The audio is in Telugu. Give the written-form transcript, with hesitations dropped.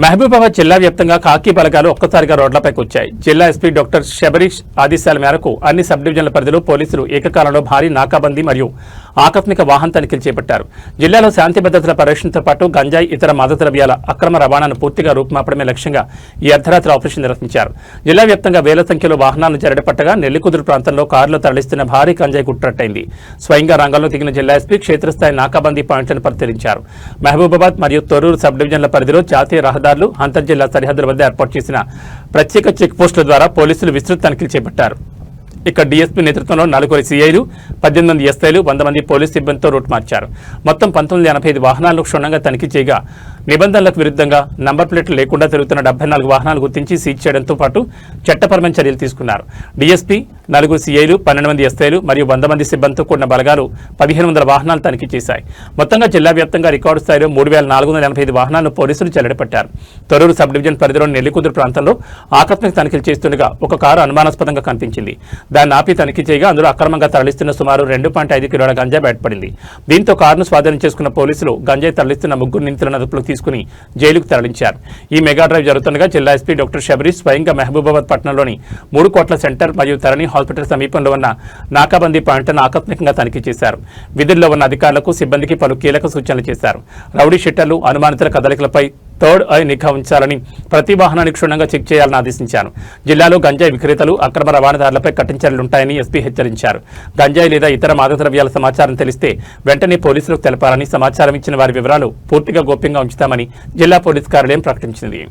మహబూబాబాద్ జిల్లా వ్యాప్తంగా ఖాకీ బలగాలు ఒక్కసారిగా రోడ్లపైకి వచ్చాయి. జిల్లా ఎస్పీ డాక్టర్ శబరీష్ ఆదేశాల మేరకు అన్ని సబ్ డివిజన్ల పరిధిలో పోలీసులు ఏకకాలంలో భారీ నాకాబందీ మరియు ఆకస్మిక వాహన తనిఖీలు చేపట్టారు. జిల్లాలో శాంతి భద్రతల పరిరక్షణతో పాటు గంజాయి ఇతర మాదక ద్రవ్యాల అక్రమ రవాణాను పూర్తిగా రూపుమాపడమే లక్ష్యంగా ఈ అర్ధరాత్రి ఆపరేషన్ నిర్వహించారు. జిల్లా వ్యాప్తంగా వేల సంఖ్యలో వాహనాలను జరడపట్టగా నెల్లికుదురు ప్రాంతంలో కారులో తరలిస్తున్న భారీ గంజాయి గుట్టట్టయింది. స్వయంగా రంగంలో దిగిన జిల్లా ఎస్పీ క్షేత్రస్థాయి నాకాబందీ పాయింట్లను పరిశీలించారు. మహబూబాబాద్ మరియు తొర్రూరు సబ్ డివిజన్ల పరిధిలో జాతీయ రహదారులు అంతర్జిల్లా సరిహద్దుల వద్ద ఏర్పాటు చేసిన ప్రత్యేక చెక్ పోస్టుల ద్వారా పోలీసులు విస్తృత తనిఖీలు చేపట్టారు. ఇక్కడ డీఎస్పీ నేతృత్వంలో 4 సీఐలు, 18 మంది ఎస్ఐలు, 100 మంది పోలీసు సిబ్బందితో రూట్ మార్చారు. మొత్తం 1985 వాహనాలను క్షుణ్ణంగా తనిఖీ చేయగా నిబంధనలకు విరుద్ధంగా నంబర్ ప్లేట్లు లేకుండా తిరుగుతున్న 74 వాహనాలు గుర్తించి సీజ్ చేయడంతో పాటు చట్టపరమైన చర్యలు తీసుకున్నారు. డీఎస్పీ, 4 సీఐలు, 12 మంది ఎస్ఐలు మరియు 100 మంది సిబ్బందితో కూడిన బలగాలు 1500 వాహనాలు తనిఖీ చేశాయి. మొత్తంగా జిల్లా వ్యాప్తంగా రికార్డు స్థాయిలో 3485 వాహనాలను పోలీసులు చెల్లడిపట్టారు. తొర్రూరు సబ్ డివిజన్ పరిధిలోని నెల్లికుదురు ప్రాంతంలో ఆకస్మిక తనిఖీలు చేస్తుండగా ఒక కారు అనుమానాస్పదంగా కనిపించింది. దాన్ని ఆపి తనిఖీ చేయగా అందులో అక్రమంగా తరలిస్తున్న సుమారు 2.5 కిలోల గంజాయి బయటపడింది. దీంతో కారును స్వాధీనం చేసుకున్న పోలీసులు గంజాయి తరలిస్తున్న 3 నిందితులను అదుపులోకి తీసుకుని జైలుకు తరలించారు. ఈ మెగా డ్రైవ్ జరుగుతుండగా జిల్లా ఎస్పీ డాక్టర్ శబరీష్ స్వయంగా మహబూబాబాద్ పట్టణంలోని 3 కోట్ల సెంటర్ మరియు తరణి హాస్పిటల్ సమీపంలో ఉన్న నాకాబందీ పాయింట్లను ఆకస్మికంగా తనిఖీ చేశారు. విధుల్లో ఉన్న అధికారులకు, సిబ్బందికి పలు కీలక సూచనలు చేశారు. రౌడీ షీటర్లు, అనుమానితుల కదలికలపై థర్డ్ ఐ నిఘా ఉంచాలని, ప్రతి వాహనాన్ని క్షుణ్ణంగా చెక్ చేయాలని ఆదేశించారు. జిల్లాలో గంజాయి విక్రేతలు, అక్రమ రవాణాదారులపై కఠిన చర్యలుంటాయని ఎస్పీ హెచ్చరించారు. గంజాయి లేదా ఇతర మాదక ద్రవ్యాల సమాచారం తెలిస్తే వెంటనే పోలీసులకు తెలపాలని, సమాచారం ఇచ్చిన వారి వివరాలు పూర్తిగా గోప్యంగా ఉంచుతామని జిల్లా పోలీస్ కార్యాలయం ప్రకటించింది.